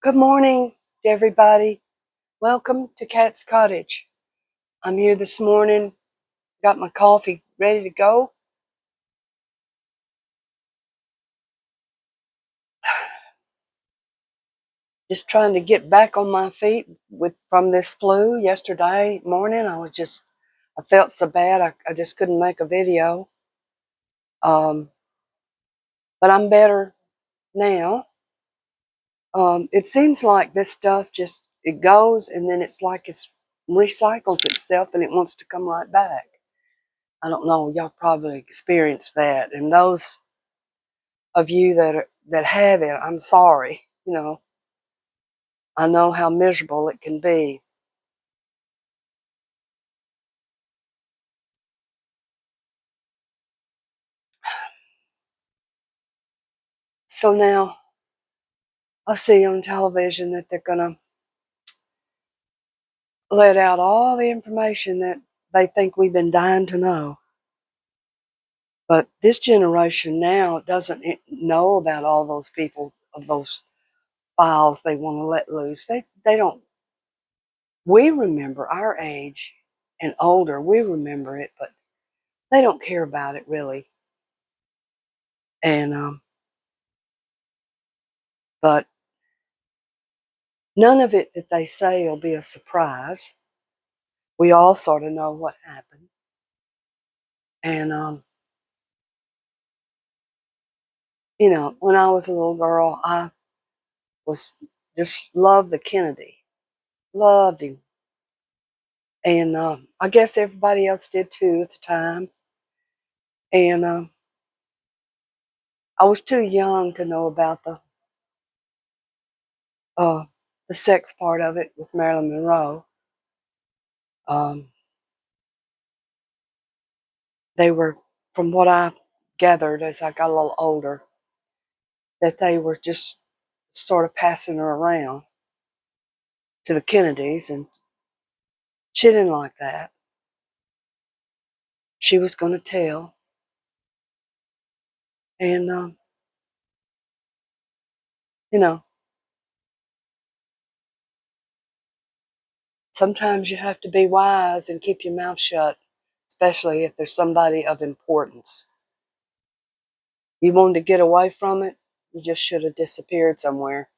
Good morning, everybody. Welcome to Cat's Cottage. I'm here this morning, got my coffee ready to go. Just trying to get back on my feet from this flu. Yesterday morning, I felt so bad, I just couldn't make a video. Um, but I'm better now. It seems like this stuff it goes and then it's like it recycles itself and it wants to come right back. I don't know, y'all probably experienced that. And those of you that have it, I'm sorry. I know how miserable it can be. So now I see on television that they're gonna let out all the information that they think we've been dying to know. But this generation now doesn't know about all those people of those files they want to let loose. They don't. We remember our age and older. We remember it, but they don't care about it really. And but none of it that they say will be a surprise. We all sort of know what happened. And when I was a little girl, I was just loved the Kennedy, loved him, and I guess everybody else did too at the time. And I was too young to know about uh, the sex part of it with Marilyn Monroe. Um, they were, from what I gathered as I got a little older, that they were just sort of passing her around to the Kennedys, and she didn't like that. She was going to tell, and you know, sometimes you have to be wise and keep your mouth shut, especially if there's somebody of importance. You wanted to get away from it, you just should have disappeared somewhere,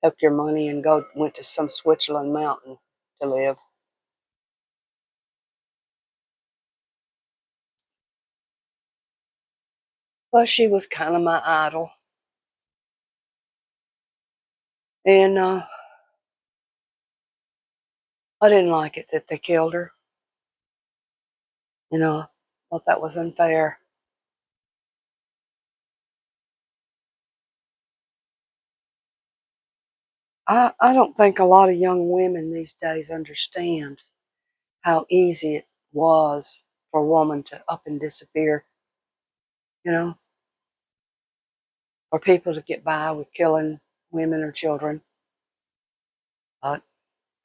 took your money and went to some Switzerland mountain to live. Well, she was kind of my idol, and I didn't like it that they killed her. Thought that was unfair. I don't think a lot of young women these days understand how easy it was for a woman to up and disappear, you know, for people to get by with killing women or children. But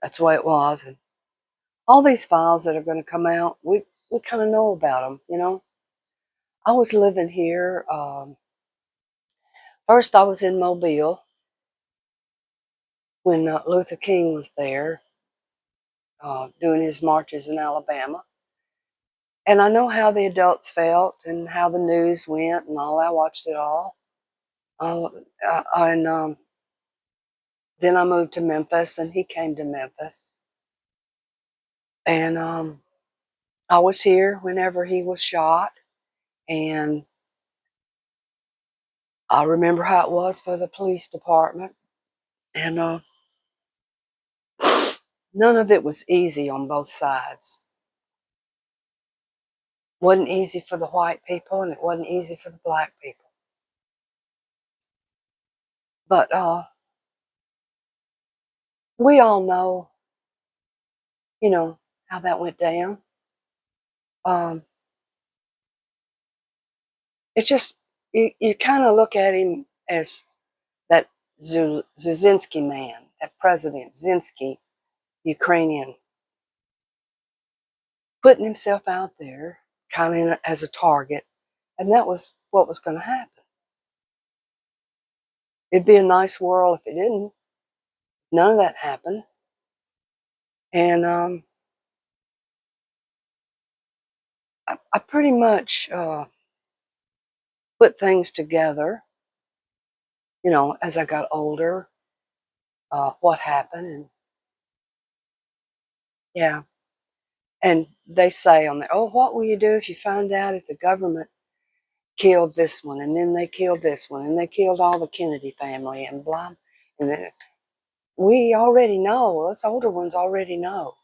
that's the way it was. And all these files that are going to come out, we kind of know about them. I was living here. First, I was in Mobile when Luther King was there doing his marches in Alabama. And I know how the adults felt and how the news went and all. I watched it all. Uh, and Then I moved to Memphis, and he came to Memphis. And I was here whenever he was shot. And I remember how it was for the police department. And none of it was easy on both sides. It wasn't easy for the white people, and it wasn't easy for the black people. But we all know, how that went down. Um, it's just, you kind of look at him as that Zuzinski man, that President Zinsky, Ukrainian, putting himself out there kind of as a target, and that was what was going to happen. It'd be a nice world if it didn't. None of that happened. And I pretty much put things together, as I got older, what happened. And yeah. And they say on there, oh, what will you do if you find out if the government killed this one, and then they killed this one, and they killed all the Kennedy family, and blah. And then we already know, us older ones already know.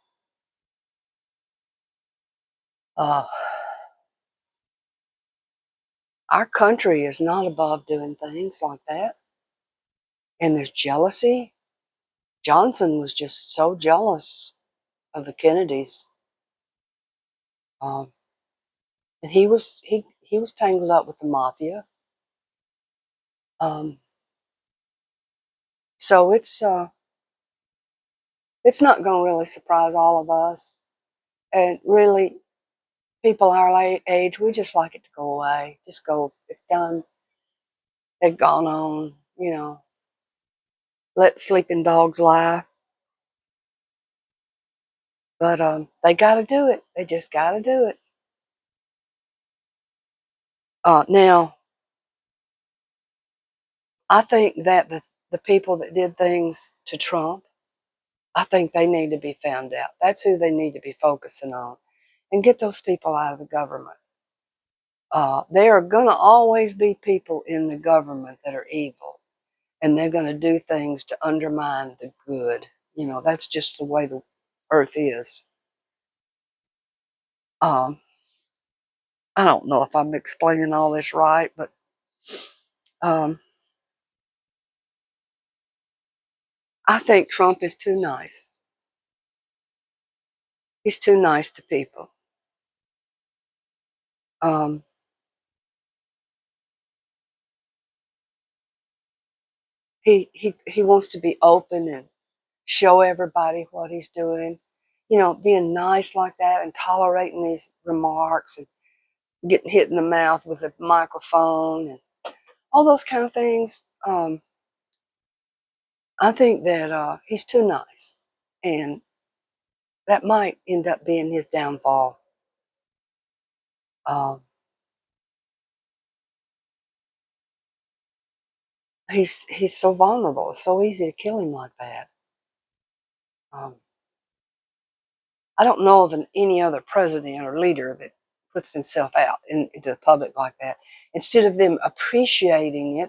Uh, our country is not above doing things like that. And there's jealousy. Johnson was just so jealous of the Kennedys. Um, and he was tangled up with the mafia. Um, so it's not going to really surprise all of us. And really, people our age, we just like it to go away. Just go. It's done. They've gone on. Let sleeping dogs lie. But they got to do it. They just got to do it. Now, I think that the people that did things to Trump, I think they need to be found out. That's who they need to be focusing on, and get those people out of the government. There are going to always be people in the government that are evil, and they're going to do things to undermine the good. That's just the way the earth is. Um, I don't know if I'm explaining all this right, but um, I think Trump is too nice. He's too nice to people. Um, he wants to be open and show everybody what he's doing. Being nice like that and tolerating these remarks and getting hit in the mouth with a microphone and all those kind of things. I think that he's too nice, and that might end up being his downfall. Um, he's so vulnerable. It's so easy to kill him like that. Um, I don't know of any other president or leader that puts himself out into the public like that. Instead of them appreciating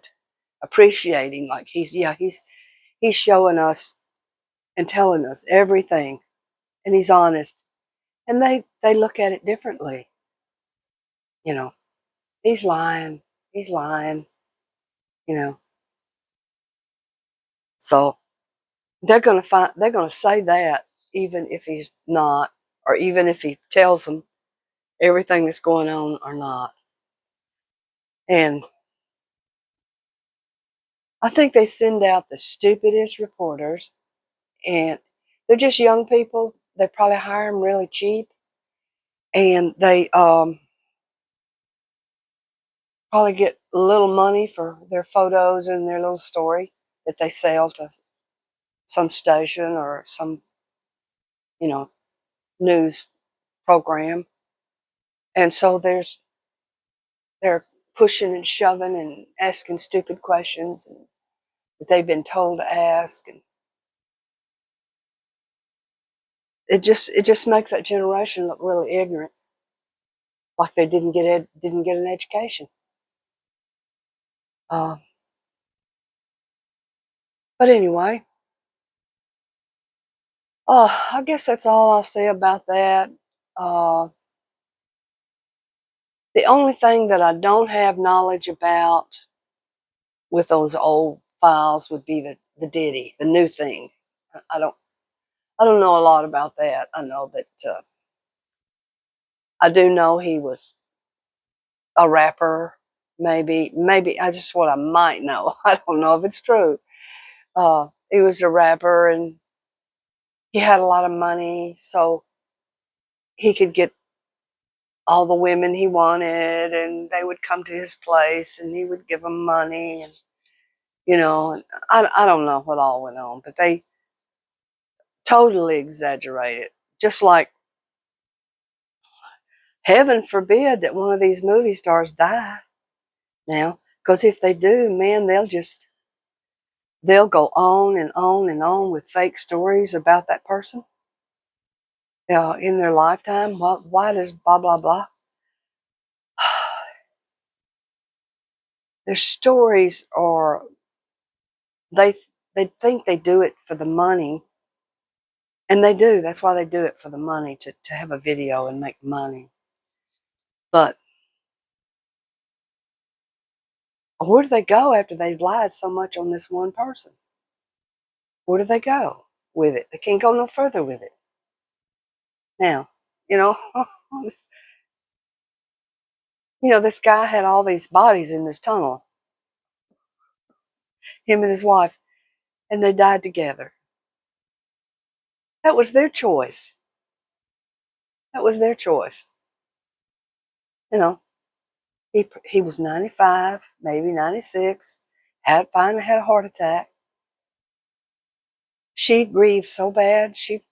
like he's showing us and telling us everything, and he's honest, and they look at it differently. You know, he's lying, he's lying. You know, so they're gonna say that even if he's not, or even if he tells them everything that's going on or not. And I think they send out the stupidest reporters, and they're just young people. They probably hire them really cheap, and they probably get a little money for their photos and their little story that they sell to some station or some, you know, news program. And so they're pushing and shoving and asking stupid questions and that they've been told to ask, and it just makes that generation look really ignorant, like they didn't get an education. Uh, but anyway, I guess that's all I'll say about that. Uh, the only thing that I don't have knowledge about with those old files would be the Diddy, the new thing. I don't I don't know a lot about that. I know that I do know he was a rapper. Maybe I just what I might know. I don't know if it's true. He was a rapper and he had a lot of money, so he could get all the women he wanted, and they would come to his place, and he would give them money, and and I don't know what all went on, but totally exaggerated. Just like, heaven forbid that one of these movie stars die now, because if they do, man, they'll go on and on and on with fake stories about that person in their lifetime. Why does blah blah blah? Their stories are, they they think they do it for the money, and they do. That's why they do it, for the money, to have a video and make money. But where do they go after they've lied so much on this one person? Where do they go with it? They can't go no further with it. Now, you know, this guy had all these bodies in this tunnel, him and his wife, and they died together. That was their choice. That was their choice. You know, he was 95, maybe 96, finally had a heart attack. She grieved so bad, she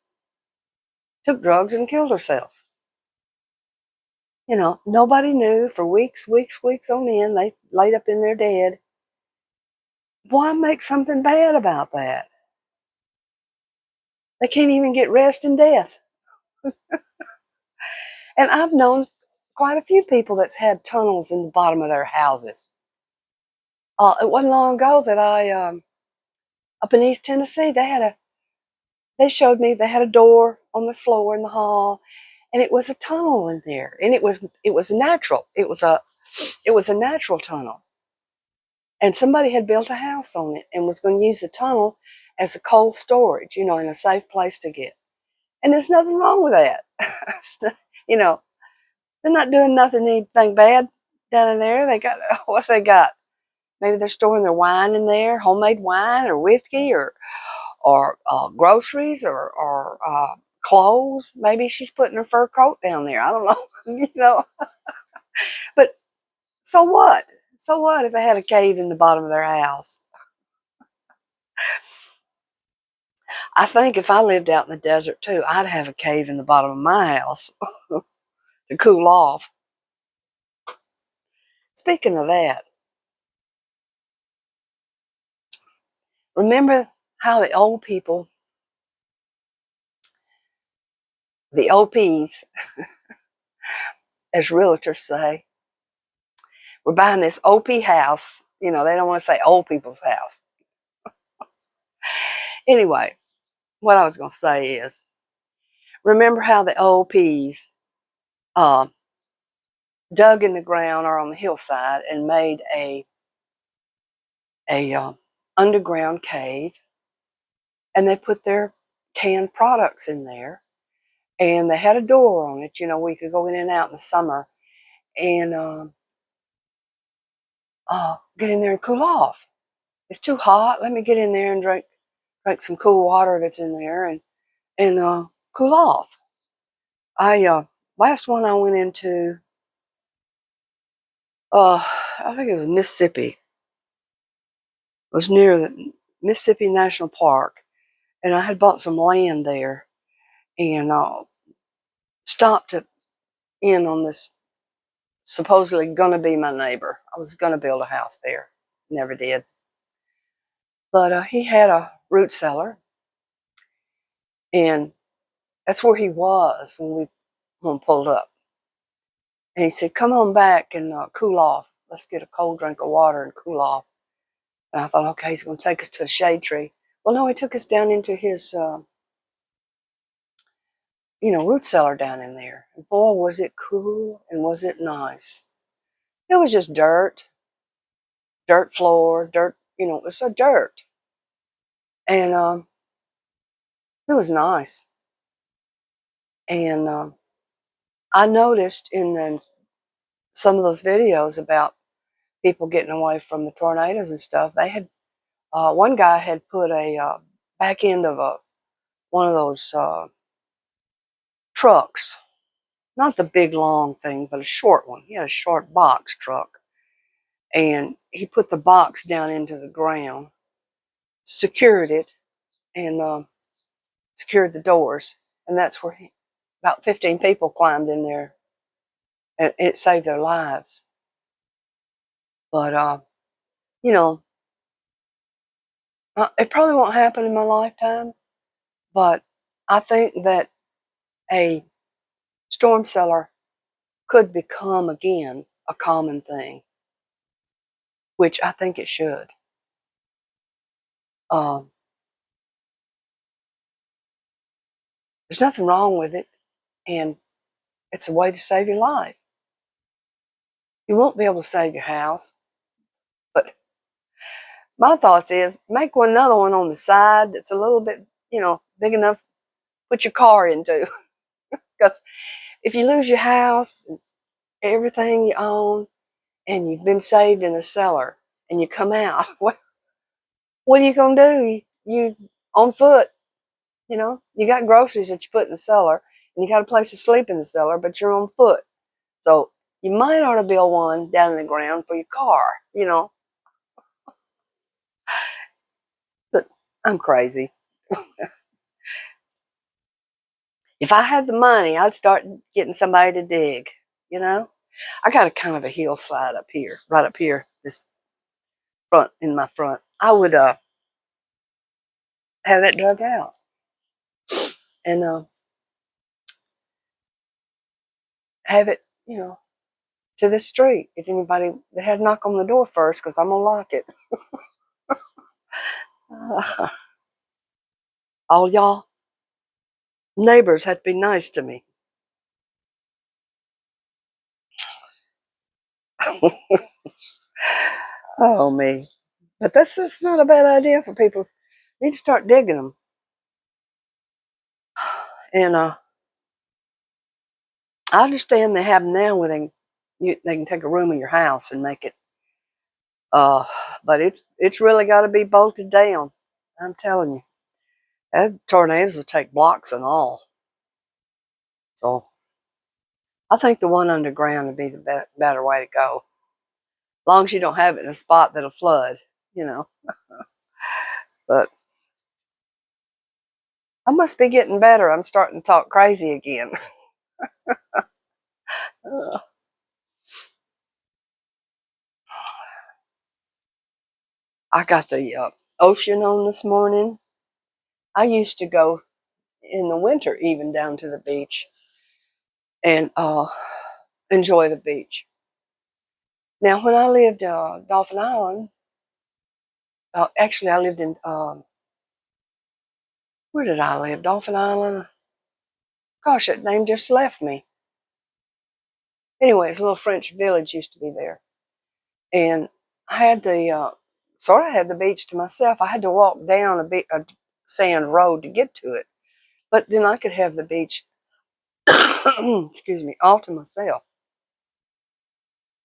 took drugs and killed herself. Nobody knew for weeks on end. They laid up in there dead. Why make something bad about that? They can't even get rest in death. And I've known quite a few people that's had tunnels in the bottom of their houses. It wasn't long ago that I, up in East Tennessee, they showed me they had a door on the floor in the hall, and it was a tunnel in there, and it was natural. It was a natural tunnel, and somebody had built a house on it and was going to use the tunnel as a cold storage, in a safe place to get. And there's nothing wrong with that. you know, they're not doing anything bad down in there. They got what they got. Maybe they're storing their wine in there, homemade wine or whiskey or groceries or clothes. Maybe she's putting her fur coat down there. I don't know. But so what? So what if they had a cave in the bottom of their house? I think if I lived out in the desert too, I'd have a cave in the bottom of my house to cool off. Speaking of that, remember how the old people, the OPs, as realtors say, we're buying this OP house. They don't want to say old people's house. Anyway, what I was going to say is, remember how the OPs dug in the ground or on the hillside and made a underground cave, and they put their canned products in there, and they had a door on it, where you could go in and out in the summer and get in there and cool off. It's too hot. Let me get in there and drink some cool water that's in there and cool off. Last one I went into, I think it was Mississippi. It was near the Mississippi National Park, and I had bought some land there, and stopped in on this supposedly going to be my neighbor. I was going to build a house there. Never did. But he had a root cellar, and that's where he was when we pulled up. And he said, come on back and cool off. Let's get a cold drink of water and cool off. And I thought, okay, he's going to take us to a shade tree. Well, no, he took us down into his, root cellar down in there. And boy, was it cool and was it nice. It was just dirt floor, dirt, it was so dirt. And it was nice. And I noticed in some of those videos about people getting away from the tornadoes and stuff, they had, one guy had put a back end of one of those trucks, not the big long thing, but a short one. He had a short box truck, and he put the box down into the ground, secured it, and secured the doors, and that's where about 15 people climbed in there, and it saved their lives. But you know, it probably won't happen in my lifetime, but I think that a storm cellar could become again a common thing, which I think it should. Um, there's nothing wrong with it, and it's a way to save your life. You won't be able to save your house, but my thoughts is make another one on the side that's a little bit, big enough to put your car into. Because if you lose your house and everything you own, and you've been saved in a cellar, and you come out, what are you gonna do? You on foot, you got groceries that you put in the cellar, and you got a place to sleep in the cellar, but you're on foot. So you might ought to build one down in the ground for your car. But I'm crazy. If I had the money, I'd start getting somebody to dig, you know? I got a kind of a hillside up here, right up here, this front, in my front. I would have that dug out and have it, to the street. If anybody, they had to knock on the door first because I'm going to lock it. All y'all neighbors had to be nice to me. Oh, me. But that's not a bad idea for people. You need to start digging them. And I understand they have them now where they can take a room in your house and make it. But it's really got to be bolted down. I'm telling you, that tornadoes will take blocks and all. So I think the one underground would be the better way to go. As long as you don't have it in a spot that'll flood. But I must be getting better. I'm starting to talk crazy again. I got the ocean on this morning. I used to go in the winter even down to the beach and enjoy the beach. Now, when I lived Dolphin Island, actually I lived in where did I live? Dolphin Island. Gosh, that name just left me. Anyways, a little French village used to be there, and I had the sort of had the beach to myself. I had to walk down a sand road to get to it, but then I could have the beach, excuse me, all to myself.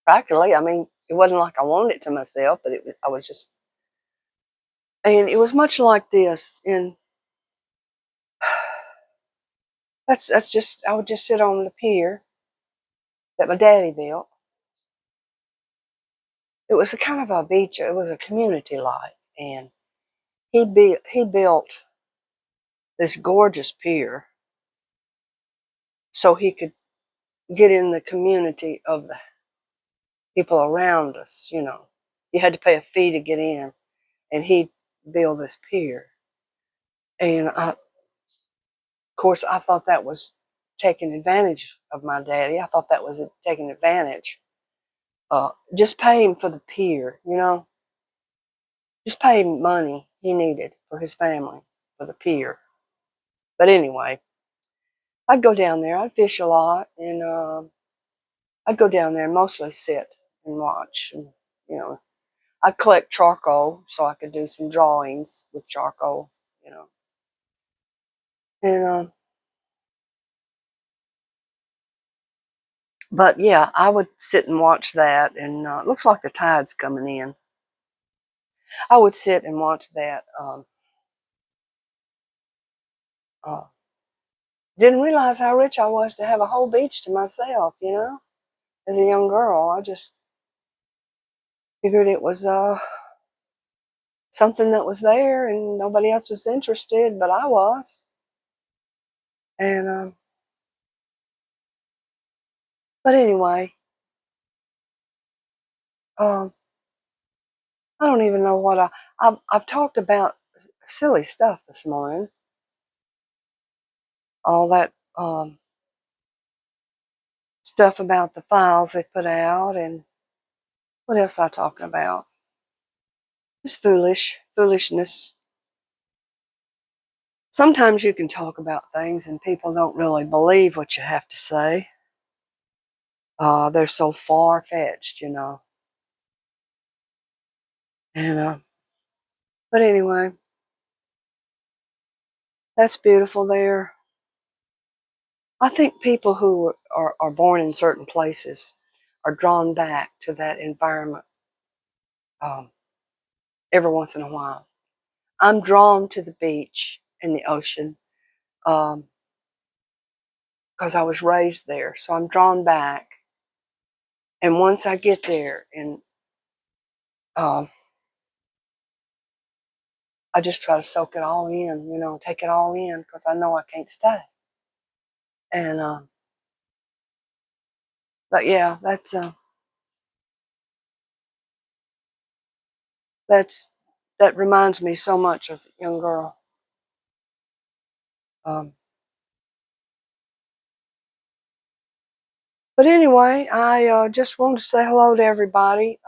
Practically, I mean, it wasn't like I wanted it to myself, but I was just, and it was much like this. And that's just, I would just sit on the pier that my daddy built. It was a kind of a beach. It was a community like, and he built this gorgeous pier so he could get in the community of the people around us. You had to pay a fee to get in, and he built this pier. And of course, I thought that was taking advantage of my daddy. I thought that was taking advantage. Just pay him for the pier. Just pay him money he needed for his family for the pier. But anyway, I'd go down there. I'd fish a lot, and I'd go down there and mostly sit and watch. And you know, I'd collect charcoal so I could do some drawings with charcoal. You know, and but yeah, I would sit and watch that, and it looks like the tide's coming in. I would sit and watch that. Uh, didn't realize how rich I was to have a whole beach to myself. As a young girl, I just figured it was something that was there and nobody else was interested, but I was. And but anyway, um, I don't even know what I've talked about silly stuff this morning. All that stuff about the files they put out, and what else I talking about? Just foolishness. Sometimes you can talk about things and people don't really believe what you have to say. They're so far-fetched, you know. And but anyway, that's beautiful there. I think people who are born in certain places are drawn back to that environment um, every once in a while. I'm drawn to the beach and the ocean because I was raised there. So I'm drawn back. And once I get there, and um, I just try to soak it all in, you know, take it all in because I know I can't stay. And but yeah, that's that reminds me so much of a young girl. Um, but anyway, I just wanted to say hello to everybody.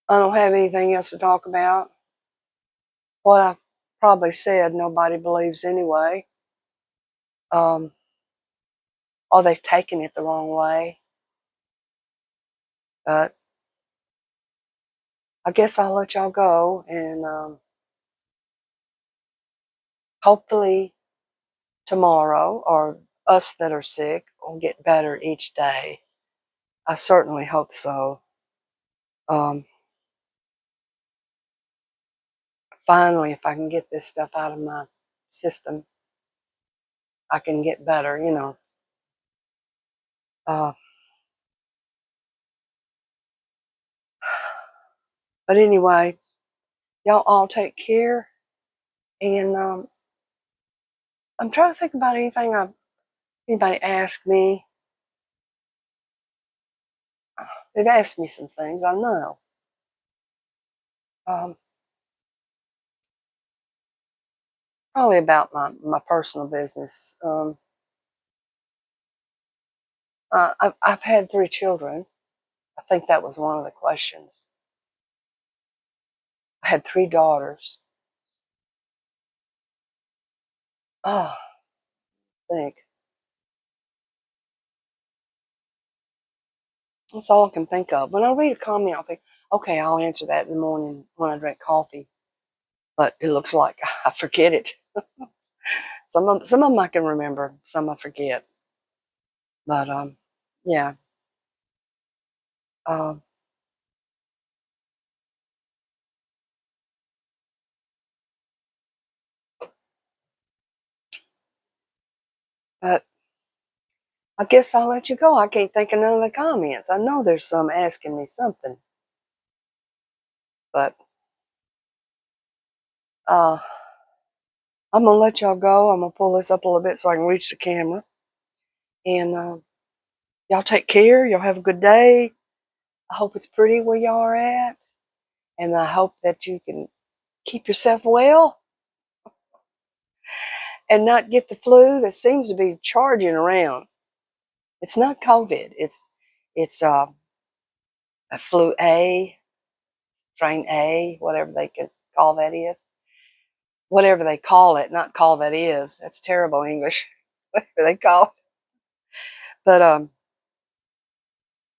I don't have anything else to talk about. What I probably said, nobody believes anyway. Um, or they've taken it the wrong way. But I guess I'll let y'all go, and hopefully tomorrow, or us that are sick, will get better each day. I certainly hope so. Um, Finally, if I can get this stuff out of my system, I can get better, you know. Uh, but anyway, y'all all take care. And I'm trying to think about anything anybody asked me. They've asked me some things, I know. Um, Probably about my personal business. I've had 3 children. I think that was one of the questions. I had 3 daughters. Oh, I think. That's all I can think of. When I read a comment, I'll think, okay, I'll answer that in the morning when I drink coffee. But it looks like I forget it. Some of them I can remember, some I forget. But yeah. Um, but I guess I'll let you go. I can't think of none of the comments. I know there's some asking me something, but uh, I'm gonna let y'all go. I'm gonna pull this up a little bit so I can reach the camera. And y'all take care. Y'all have a good day. I hope it's pretty where y'all are at, and I hope that you can keep yourself well and not get the flu that seems to be charging around. It's not COVID. It's a flu A, strain A, whatever they could call that is. Whatever they call it, not call that is. That's terrible English. Whatever they call it. But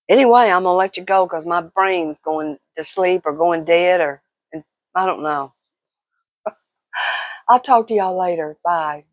anyway, I'm gonna let you go because my brain's going to sleep or going dead, or I don't know. I'll talk to y'all later. Bye.